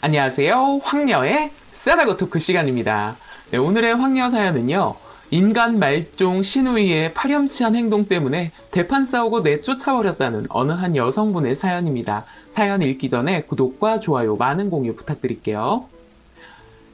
안녕하세요. 황녀의 싸다고 토크 시간입니다. 네, 오늘의 황녀 사연은요. 인간 말종 시누이의 파렴치한 행동 때문에 대판 싸우고 내쫓아버렸다는 어느 한 여성분의 사연입니다. 사연 읽기 전에 구독과 좋아요, 많은 공유 부탁드릴게요.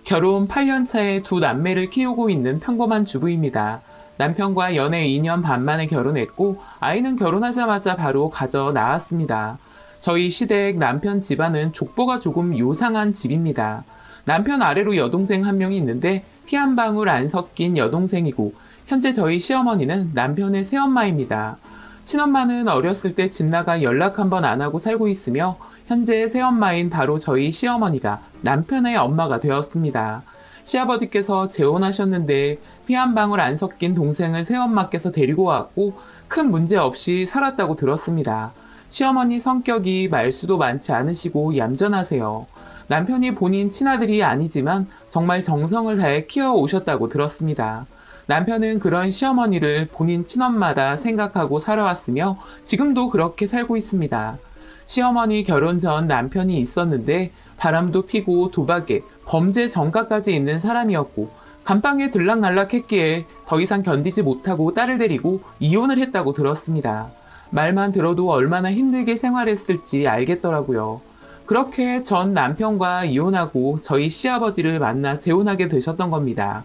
결혼 8년 차에 두 남매를 키우고 있는 평범한 주부입니다. 남편과 연애 2년 반 만에 결혼했고 아이는 결혼하자마자 바로 가져 나왔습니다. 저희 시댁 남편 집안은 족보가 조금 요상한 집입니다. 남편 아래로 여동생 한 명이 있는데 피 한 방울 안 섞인 여동생이고 현재 저희 시어머니는 남편의 새엄마입니다. 친엄마는 어렸을 때 집 나가 연락 한 번 안 하고 살고 있으며 현재 새엄마인 바로 저희 시어머니가 남편의 엄마가 되었습니다. 시아버지께서 재혼하셨는데 피 한 방울 안 섞인 동생을 새엄마께서 데리고 왔고 큰 문제 없이 살았다고 들었습니다. 시어머니 성격이 말수도 많지 않으시고 얌전하세요. 남편이 본인 친아들이 아니지만 정말 정성을 다해 키워오셨다고 들었습니다. 남편은 그런 시어머니를 본인 친엄마다 생각하고 살아왔으며 지금도 그렇게 살고 있습니다. 시어머니 결혼 전 남편이 있었는데 바람도 피고 도박에 범죄 전과까지 있는 사람이었고 감방에 들락날락했기에 더 이상 견디지 못하고 딸을 데리고 이혼을 했다고 들었습니다. 말만 들어도 얼마나 힘들게 생활했을지 알겠더라고요. 그렇게 전 남편과 이혼하고 저희 시아버지를 만나 재혼하게 되셨던 겁니다.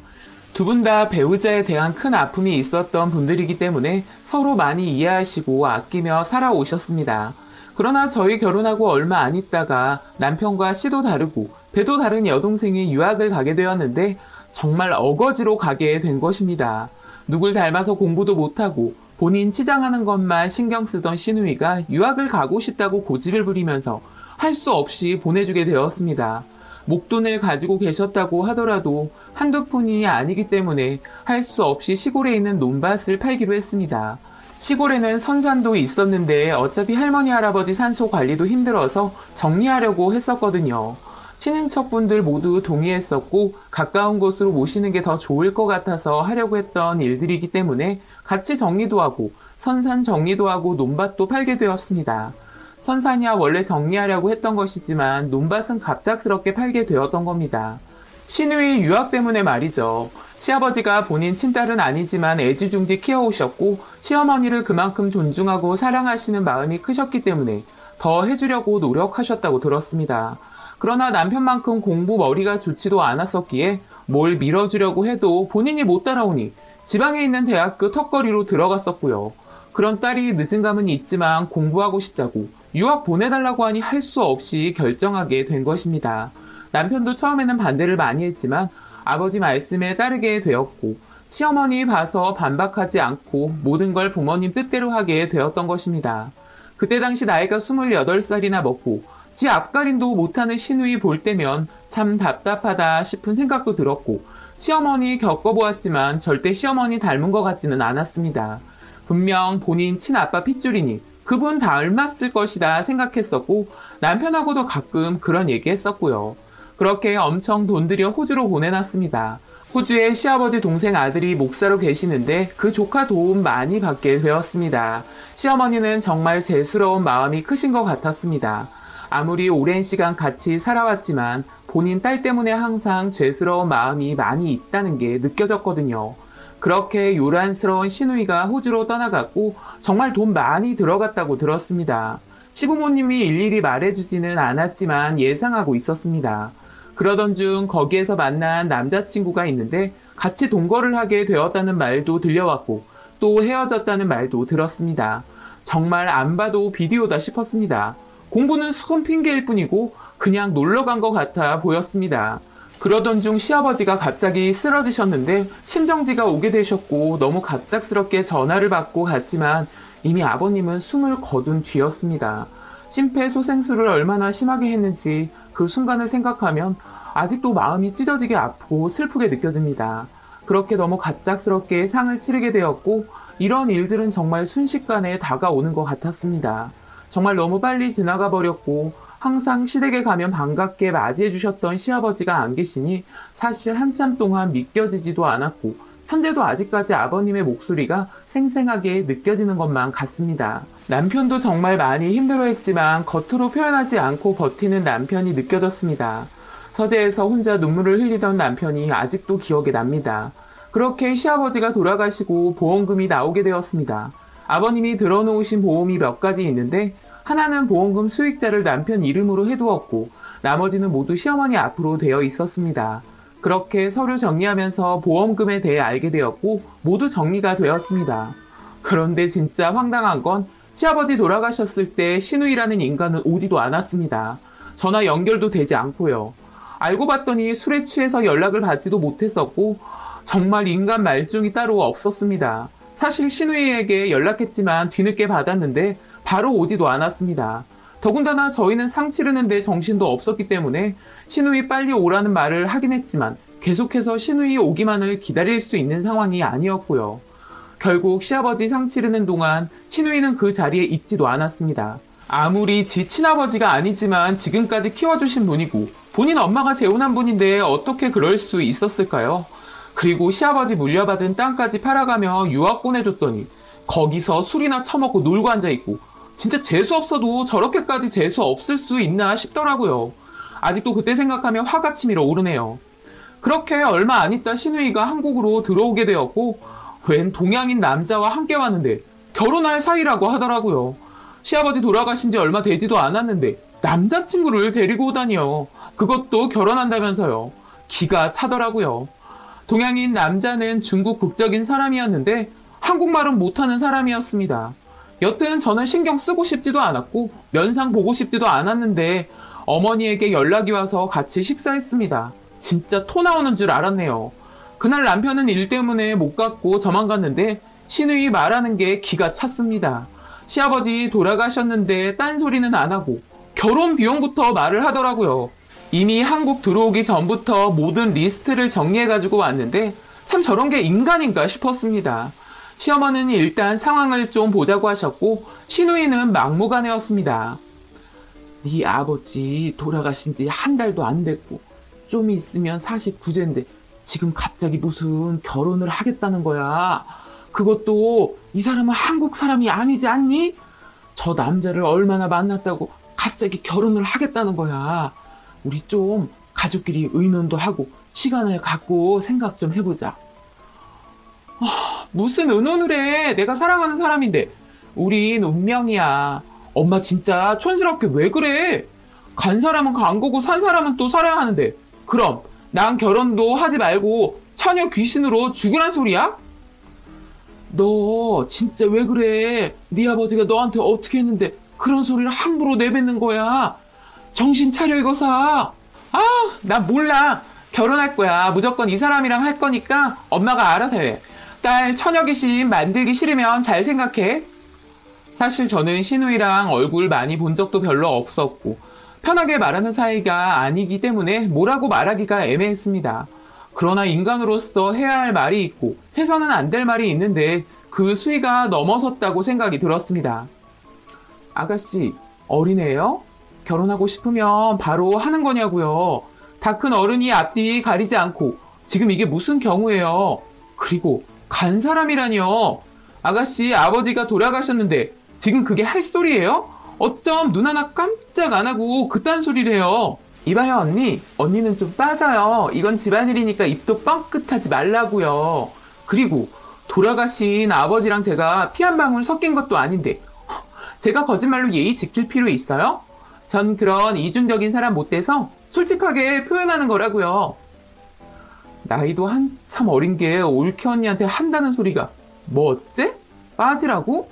두 분 다 배우자에 대한 큰 아픔이 있었던 분들이기 때문에 서로 많이 이해하시고 아끼며 살아오셨습니다. 그러나 저희 결혼하고 얼마 안 있다가 남편과 씨도 다르고 배도 다른 여동생이 유학을 가게 되었는데 정말 어거지로 가게 된 것입니다. 누굴 닮아서 공부도 못하고 본인 치장하는 것만 신경 쓰던 시누이가 유학을 가고 싶다고 고집을 부리면서 할 수 없이 보내주게 되었습니다. 목돈을 가지고 계셨다고 하더라도 한두 푼이 아니기 때문에 할 수 없이 시골에 있는 논밭을 팔기로 했습니다. 시골에는 선산도 있었는데 어차피 할머니 할아버지 산소 관리도 힘들어서 정리하려고 했었거든요. 친인척분들 모두 동의했었고 가까운 곳으로 모시는 게 더 좋을 것 같아서 하려고 했던 일들이기 때문에 같이 정리도 하고 선산 정리도 하고 논밭도 팔게 되었습니다. 선산이야 원래 정리하려고 했던 것이지만 논밭은 갑작스럽게 팔게 되었던 겁니다. 시누이 유학 때문에 말이죠. 시아버지가 본인 친딸은 아니지만 애지중지 키워오셨고 시어머니를 그만큼 존중하고 사랑하시는 마음이 크셨기 때문에 더 해주려고 노력하셨다고 들었습니다. 그러나 남편만큼 공부 머리가 좋지도 않았었기에 뭘 밀어주려고 해도 본인이 못 따라오니 지방에 있는 대학교 턱걸이로 들어갔었고요. 그런 딸이 늦은 감은 있지만 공부하고 싶다고 유학 보내달라고 하니 할 수 없이 결정하게 된 것입니다. 남편도 처음에는 반대를 많이 했지만 아버지 말씀에 따르게 되었고 시어머니 봐서 반박하지 않고 모든 걸 부모님 뜻대로 하게 되었던 것입니다. 그때 당시 나이가 28살이나 먹고 지 앞가림도 못하는 시누이 볼 때면 참 답답하다 싶은 생각도 들었고 시어머니 겪어보았지만 절대 시어머니 닮은 것 같지는 않았습니다. 분명 본인 친아빠 핏줄이니 그분 닮았을 것이다 생각했었고 남편하고도 가끔 그런 얘기했었고요. 그렇게 엄청 돈 들여 호주로 보내놨습니다. 호주에 시아버지 동생 아들이 목사로 계시는데 그 조카 도움 많이 받게 되었습니다. 시어머니는 정말 재수로운 마음이 크신 것 같았습니다. 아무리 오랜 시간 같이 살아왔지만 본인 딸 때문에 항상 죄스러운 마음이 많이 있다는 게 느껴졌거든요. 그렇게 요란스러운 시누이가 호주로 떠나갔고 정말 돈 많이 들어갔다고 들었습니다. 시부모님이 일일이 말해주지는 않았지만 예상하고 있었습니다. 그러던 중 거기에서 만난 남자친구가 있는데 같이 동거를 하게 되었다는 말도 들려왔고 또 헤어졌다는 말도 들었습니다. 정말 안 봐도 비디오다 싶었습니다. 공부는 수건 핑계일 뿐이고 그냥 놀러 간 것 같아 보였습니다. 그러던 중 시아버지가 갑자기 쓰러지셨는데 심정지가 오게 되셨고 너무 갑작스럽게 전화를 받고 갔지만 이미 아버님은 숨을 거둔 뒤였습니다. 심폐소생술을 얼마나 심하게 했는지 그 순간을 생각하면 아직도 마음이 찢어지게 아프고 슬프게 느껴집니다. 그렇게 너무 갑작스럽게 상을 치르게 되었고 이런 일들은 정말 순식간에 다가오는 것 같았습니다. 정말 너무 빨리 지나가 버렸고 항상 시댁에 가면 반갑게 맞이해 주셨던 시아버지가 안 계시니 사실 한참 동안 믿겨지지도 않았고 현재도 아직까지 아버님의 목소리가 생생하게 느껴지는 것만 같습니다. 남편도 정말 많이 힘들어했지만 겉으로 표현하지 않고 버티는 남편이 느껴졌습니다. 서재에서 혼자 눈물을 흘리던 남편이 아직도 기억에 납니다. 그렇게 시아버지가 돌아가시고 보험금이 나오게 되었습니다. 아버님이 들어놓으신 보험이 몇 가지 있는데 하나는 보험금 수익자를 남편 이름으로 해두었고 나머지는 모두 시어머니 앞으로 되어 있었습니다. 그렇게 서류 정리하면서 보험금에 대해 알게 되었고 모두 정리가 되었습니다. 그런데 진짜 황당한 건 시아버지 돌아가셨을 때 신우이라는 인간은 오지도 않았습니다. 전화 연결도 되지 않고요. 알고 봤더니 술에 취해서 연락을 받지도 못했었고 정말 인간 말종이 따로 없었습니다. 사실 신우이에게 연락했지만 뒤늦게 받았는데 바로 오지도 않았습니다. 더군다나 저희는 상 치르는데 정신도 없었기 때문에 신우이 빨리 오라는 말을 하긴 했지만 계속해서 신우이 오기만을 기다릴 수 있는 상황이 아니었고요. 결국 시아버지 상 치르는 동안 신우이는 그 자리에 있지도 않았습니다. 아무리 지 친아버지가 아니지만 지금까지 키워주신 분이고 본인 엄마가 재혼한 분인데 어떻게 그럴 수 있었을까요? 그리고 시아버지 물려받은 땅까지 팔아가며 유학 보내줬더니 거기서 술이나 처먹고 놀고 앉아있고 진짜 재수 없어도 저렇게까지 재수 없을 수 있나 싶더라고요. 아직도 그때 생각하면 화가 치밀어 오르네요. 그렇게 얼마 안 있다 신우이가 한국으로 들어오게 되었고 웬 동양인 남자와 함께 왔는데 결혼할 사이라고 하더라고요. 시아버지 돌아가신 지 얼마 되지도 않았는데 남자친구를 데리고 오다니요. 그것도 결혼한다면서요. 기가 차더라고요. 동양인 남자는 중국 국적인 사람이었는데 한국말은 못하는 사람이었습니다. 여튼 저는 신경 쓰고 싶지도 않았고 면상 보고 싶지도 않았는데 어머니에게 연락이 와서 같이 식사했습니다. 진짜 토 나오는 줄 알았네요. 그날 남편은 일 때문에 못 갔고 저만 갔는데 신우이 말하는 게 기가 찼습니다. 시아버지 돌아가셨는데 딴소리는 안 하고 결혼 비용부터 말을 하더라고요. 이미 한국 들어오기 전부터 모든 리스트를 정리해가지고 왔는데 참 저런 게 인간인가 싶었습니다. 시어머니는 일단 상황을 좀 보자고 하셨고 신우이는 막무가내였습니다. 네 아버지 돌아가신 지 한 달도 안 됐고 좀 있으면 49세인데 지금 갑자기 무슨 결혼을 하겠다는 거야. 그것도 이 사람은 한국 사람이 아니지 않니? 저 남자를 얼마나 만났다고 갑자기 결혼을 하겠다는 거야. 우리 좀 가족끼리 의논도 하고 시간을 갖고 생각 좀 해보자. 무슨 의논을 해. 내가 사랑하는 사람인데. 우린 운명이야. 엄마 진짜 촌스럽게 왜 그래? 간 사람은 간 거고 산 사람은 또 살아야 하는데. 그럼 난 결혼도 하지 말고 처녀 귀신으로 죽으란 소리야? 너 진짜 왜 그래? 네 아버지가 너한테 어떻게 했는데 그런 소리를 함부로 내뱉는 거야. 정신 차려 이거사. 나 몰라. 결혼할 거야. 무조건 이 사람이랑 할 거니까 엄마가 알아서 해. 딸 처녀 귀신 만들기 싫으면 잘 생각해. 사실 저는 신우이랑 얼굴 많이 본 적도 별로 없었고 편하게 말하는 사이가 아니기 때문에 뭐라고 말하기가 애매했습니다. 그러나 인간으로서 해야 할 말이 있고 해서는 안 될 말이 있는데 그 수위가 넘어섰다고 생각이 들었습니다. 아가씨, 어린애예요? 결혼하고 싶으면 바로 하는 거냐고요. 다 큰 어른이 앞뒤 가리지 않고 지금 이게 무슨 경우예요. 그리고 간 사람이라뇨. 아가씨 아버지가 돌아가셨는데 지금 그게 할 소리예요? 어쩜 눈 하나 깜짝 안 하고 그딴 소리를 해요. 이봐요 언니. 언니는 좀 빠져요. 이건 집안일이니까 입도 뻥끗하지 말라고요. 그리고 돌아가신 아버지랑 제가 피 한 방울 섞인 것도 아닌데 제가 거짓말로 예의 지킬 필요 있어요? 전 그런 이중적인 사람 못 돼서 솔직하게 표현하는 거라고요. 나이도 한참 어린 게 올케 언니한테 한다는 소리가 뭐 어째? 빠지라고?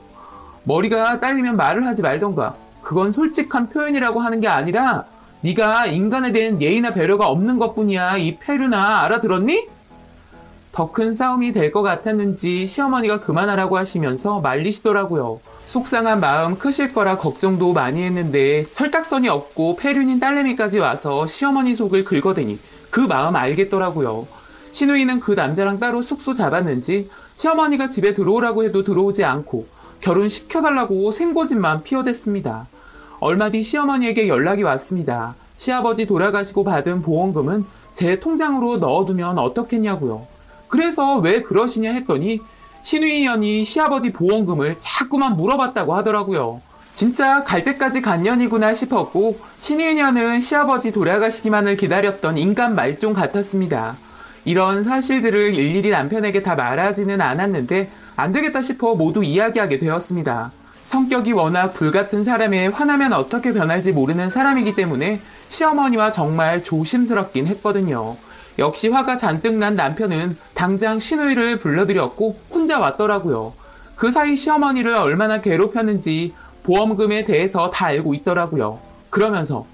머리가 딸리면 말을 하지 말던가. 그건 솔직한 표현이라고 하는 게 아니라 네가 인간에 대한 예의나 배려가 없는 것뿐이야. 이 페류나 알아들었니? 더 큰 싸움이 될 것 같았는지 시어머니가 그만하라고 하시면서 말리시더라고요. 속상한 마음 크실 거라 걱정도 많이 했는데 철딱선이 없고 폐륜인 딸내미까지 와서 시어머니 속을 긁어대니 그 마음 알겠더라고요. 신우이는 그 남자랑 따로 숙소 잡았는지 시어머니가 집에 들어오라고 해도 들어오지 않고 결혼시켜달라고 생고집만 피워댔습니다. 얼마 뒤 시어머니에게 연락이 왔습니다. 시아버지 돌아가시고 받은 보험금은 제 통장으로 넣어두면 어떻겠냐고요. 그래서 왜 그러시냐 했더니 신우이 년이 시아버지 보험금을 자꾸만 물어봤다고 하더라고요. 진짜 갈 때까지 간 년이구나 싶었고 신우이 년은 시아버지 돌아가시기만을 기다렸던 인간 말종 같았습니다. 이런 사실들을 일일이 남편에게 다 말하지는 않았는데 안 되겠다 싶어 모두 이야기하게 되었습니다. 성격이 워낙 불같은 사람에 화나면 어떻게 변할지 모르는 사람이기 때문에 시어머니와 정말 조심스럽긴 했거든요. 역시 화가 잔뜩 난 남편은 당장 신우이를 불러들였고 혼자 왔더라고요. 그 사이 시어머니를 얼마나 괴롭혔는지 보험금에 대해서 다 알고 있더라고요. 그러면서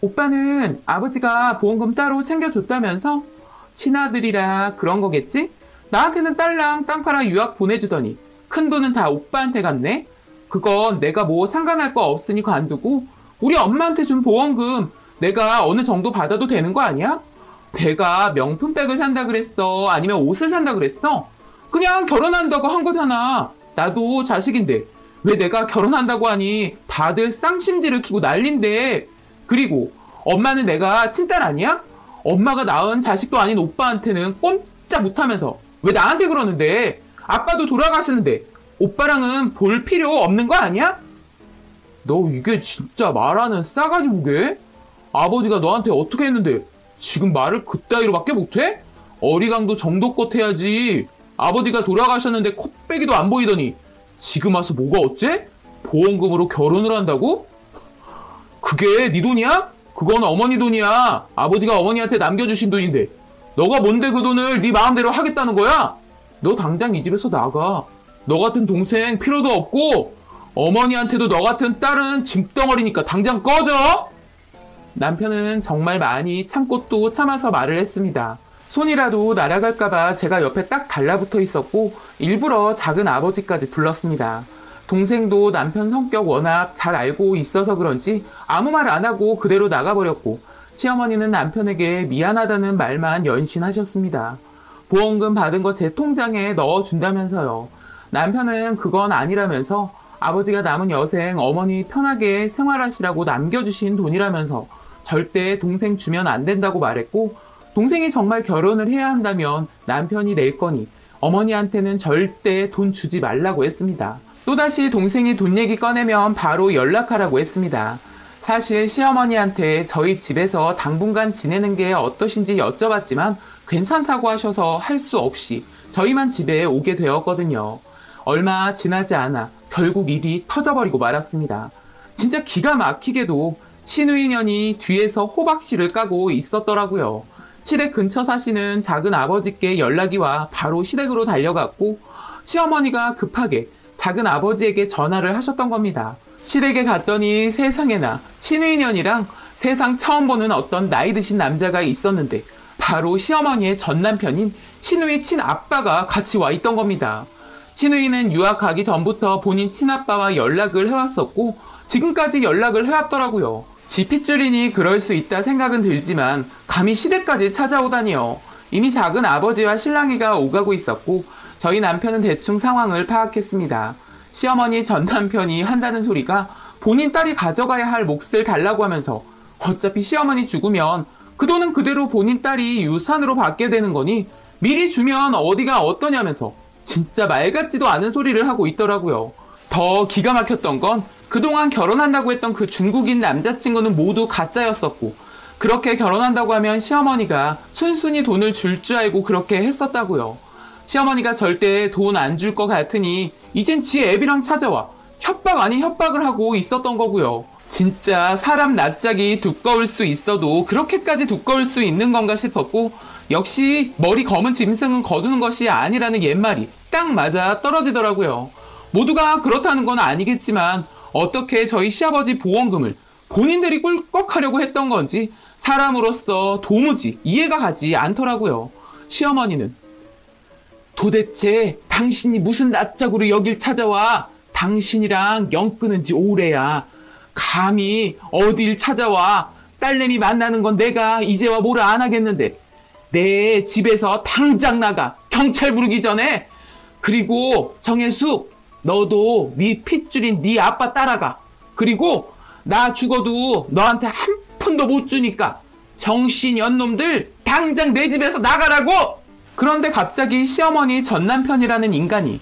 오빠는 아버지가 보험금 따로 챙겨줬다면서? 친아들이라 그런 거겠지? 나한테는 딸랑 땅 팔아 유학 보내주더니 큰돈은 다 오빠한테 갔네? 그건 내가 뭐 상관할 거 없으니 관두고 우리 엄마한테 준 보험금 내가 어느 정도 받아도 되는 거 아니야? 내가 명품백을 산다 그랬어? 아니면 옷을 산다 그랬어? 그냥 결혼한다고 한 거잖아. 나도 자식인데 왜 내가 결혼한다고 하니 다들 쌍심지를 키고 난린데. 그리고 엄마는 내가 친딸 아니야? 엄마가 낳은 자식도 아닌 오빠한테는 꼼짝 못하면서 왜 나한테 그러는데? 아빠도 돌아가시는데 오빠랑은 볼 필요 없는 거 아니야? 너 이게 진짜 말하는 싸가지 보게? 아버지가 너한테 어떻게 했는데 지금 말을 그따위로밖에 못해? 어리광도 정도껏 해야지. 아버지가 돌아가셨는데 코빼기도 안 보이더니 지금 와서 뭐가 어째? 보험금으로 결혼을 한다고? 그게 네 돈이야? 그건 어머니 돈이야. 아버지가 어머니한테 남겨주신 돈인데 너가 뭔데 그 돈을 네 마음대로 하겠다는 거야? 너 당장 이 집에서 나가. 너 같은 동생 필요도 없고 어머니한테도 너 같은 딸은 짐덩어리니까 당장 꺼져. 남편은 정말 많이 참고 또 참아서 말을 했습니다. 손이라도 날아갈까봐 제가 옆에 딱 달라붙어 있었고 일부러 작은 아버지까지 불렀습니다. 동생도 남편 성격 워낙 잘 알고 있어서 그런지 아무 말 안 하고 그대로 나가버렸고 시어머니는 남편에게 미안하다는 말만 연신하셨습니다. 보험금 받은 거 제 통장에 넣어준다면서요. 남편은 그건 아니라면서 아버지가 남은 여생 어머니 편하게 생활하시라고 남겨주신 돈이라면서 절대 동생 주면 안 된다고 말했고 동생이 정말 결혼을 해야 한다면 남편이 낼 거니 어머니한테는 절대 돈 주지 말라고 했습니다. 또다시 동생이 돈 얘기 꺼내면 바로 연락하라고 했습니다. 사실 시어머니한테 저희 집에서 당분간 지내는 게 어떠신지 여쭤봤지만 괜찮다고 하셔서 할 수 없이 저희만 집에 오게 되었거든요. 얼마 지나지 않아 결국 일이 터져버리고 말았습니다. 진짜 기가 막히게도 신우이 년이 뒤에서 호박씨를 까고 있었더라고요. 시댁 근처 사시는 작은 아버지께 연락이 와 바로 시댁으로 달려갔고 시어머니가 급하게 작은 아버지에게 전화를 하셨던 겁니다. 시댁에 갔더니 세상에나 신우이 년이랑 세상 처음 보는 어떤 나이 드신 남자가 있었는데 바로 시어머니의 전 남편인 신우이 친아빠가 같이 와 있던 겁니다. 신우이는 유학 가기 전부터 본인 친아빠와 연락을 해왔었고 지금까지 연락을 해왔더라고요. 지 핏줄이니 그럴 수 있다 생각은 들지만 감히 시댁까지 찾아오다니요. 이미 작은 아버지와 신랑이가 오가고 있었고 저희 남편은 대충 상황을 파악했습니다. 시어머니 전 남편이 한다는 소리가 본인 딸이 가져가야 할 몫을 달라고 하면서 어차피 시어머니 죽으면 그 돈은 그대로 본인 딸이 유산으로 받게 되는 거니 미리 주면 어디가 어떠냐면서 진짜 말 같지도 않은 소리를 하고 있더라고요. 더 기가 막혔던 건 그동안 결혼한다고 했던 그 중국인 남자친구는 모두 가짜였었고 그렇게 결혼한다고 하면 시어머니가 순순히 돈을 줄 줄 알고 그렇게 했었다고요. 시어머니가 절대 돈 안 줄 것 같으니 이젠 지 애비랑 찾아와 협박 아닌 협박을 하고 있었던 거고요. 진짜 사람 낯짝이 두꺼울 수 있어도 그렇게까지 두꺼울 수 있는 건가 싶었고 역시 머리 검은 짐승은 거두는 것이 아니라는 옛말이 딱 맞아 떨어지더라고요. 모두가 그렇다는 건 아니겠지만 어떻게 저희 시아버지 보험금을 본인들이 꿀꺽하려고 했던 건지 사람으로서 도무지 이해가 가지 않더라고요. 시어머니는 도대체 당신이 무슨 낯짝으로 여길 찾아와? 당신이랑 영 끊은 지 오래야. 감히 어딜 찾아와? 딸내미 만나는 건 내가 이제와 뭐라 안 하겠는데 내 집에서 당장 나가. 경찰 부르기 전에. 그리고 정혜숙 너도 네 핏줄인 네 아빠 따라가. 그리고 나 죽어도 너한테 한 푼도 못 주니까 정신 연놈들 당장 내 집에서 나가라고. 그런데 갑자기 시어머니 전 남편이라는 인간이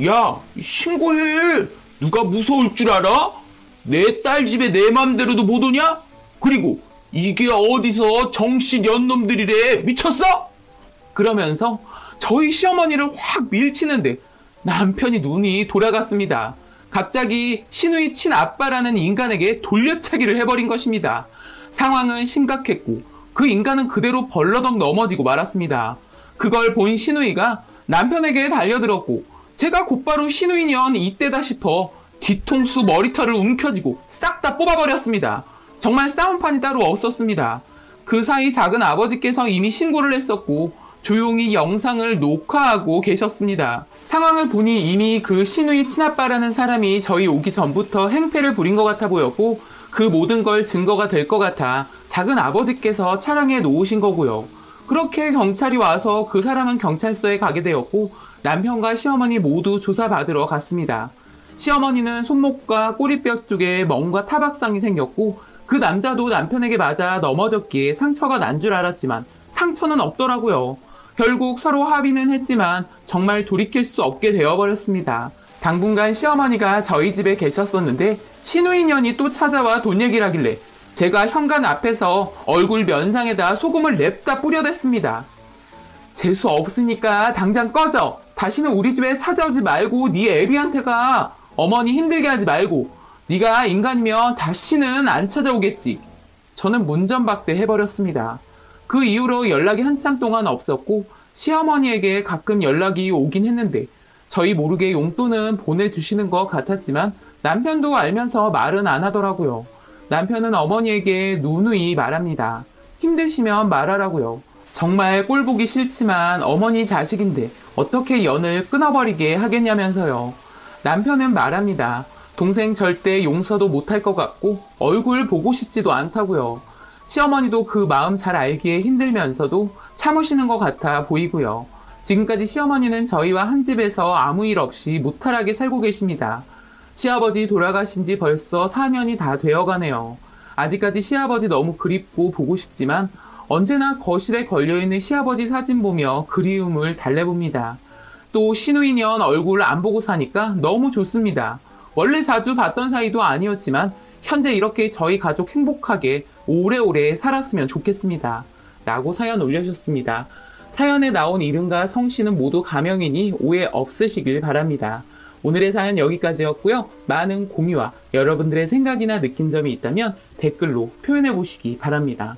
야, 신고해. 누가 무서울 줄 알아? 내 딸 집에 내 맘대로도 못 오냐? 그리고 이게 어디서 정신 연놈들이래. 미쳤어? 그러면서 저희 시어머니를 확 밀치는데 남편이 눈이 돌아갔습니다. 갑자기 시누이 친아빠라는 인간에게 돌려차기를 해버린 것입니다. 상황은 심각했고 그 인간은 그대로 벌러덩 넘어지고 말았습니다. 그걸 본 시누이가 남편에게 달려들었고 제가 곧바로 시누이년 이때다 싶어 뒤통수 머리털을 움켜쥐고 싹 다 뽑아버렸습니다. 정말 싸움판이 따로 없었습니다. 그 사이 작은 아버지께서 이미 신고를 했었고 조용히 영상을 녹화하고 계셨습니다. 상황을 보니 이미 그 시누이 친아빠라는 사람이 저희 오기 전부터 행패를 부린 것 같아 보였고 그 모든 걸 증거가 될 것 같아 작은 아버지께서 차량에 놓으신 거고요. 그렇게 경찰이 와서 그 사람은 경찰서에 가게 되었고 남편과 시어머니 모두 조사받으러 갔습니다. 시어머니는 손목과 꼬리뼈 쪽에 멍과 타박상이 생겼고 그 남자도 남편에게 맞아 넘어졌기에 상처가 난 줄 알았지만 상처는 없더라고요. 결국 서로 합의는 했지만 정말 돌이킬 수 없게 되어버렸습니다. 당분간 시어머니가 저희 집에 계셨었는데 시누이년이 또 찾아와 돈 얘기를 하길래 제가 현관 앞에서 얼굴 면상에다 소금을 냅다 뿌려댔습니다. 재수 없으니까 당장 꺼져. 다시는 우리 집에 찾아오지 말고 네 애비한테 가. 어머니 힘들게 하지 말고. 네가 인간이면 다시는 안 찾아오겠지. 저는 문전박대 해버렸습니다. 그 이후로 연락이 한참 동안 없었고 시어머니에게 가끔 연락이 오긴 했는데 저희 모르게 용돈은 보내주시는 것 같았지만 남편도 알면서 말은 안 하더라고요. 남편은 어머니에게 누누이 말합니다. 힘드시면 말하라고요. 정말 꼴보기 싫지만 어머니 자식인데 어떻게 연을 끊어버리게 하겠냐면서요. 남편은 말합니다. 동생 절대 용서도 못할 것 같고 얼굴 보고 싶지도 않다고요. 시어머니도 그 마음 잘 알기에 힘들면서도 참으시는 것 같아 보이고요. 지금까지 시어머니는 저희와 한 집에서 아무 일 없이 무탈하게 살고 계십니다. 시아버지 돌아가신 지 벌써 4년이 다 되어가네요. 아직까지 시아버지 너무 그립고 보고 싶지만 언제나 거실에 걸려있는 시아버지 사진 보며 그리움을 달래봅니다. 또 시누이년 얼굴 안 보고 사니까 너무 좋습니다. 원래 자주 봤던 사이도 아니었지만 현재 이렇게 저희 가족 행복하게 오래오래 살았으면 좋겠습니다. 라고 사연 올려주셨습니다. 사연에 나온 이름과 성씨는 모두 가명이니 오해 없으시길 바랍니다. 오늘의 사연 여기까지였고요. 많은 공유와 여러분들의 생각이나 느낀 점이 있다면 댓글로 표현해 보시기 바랍니다.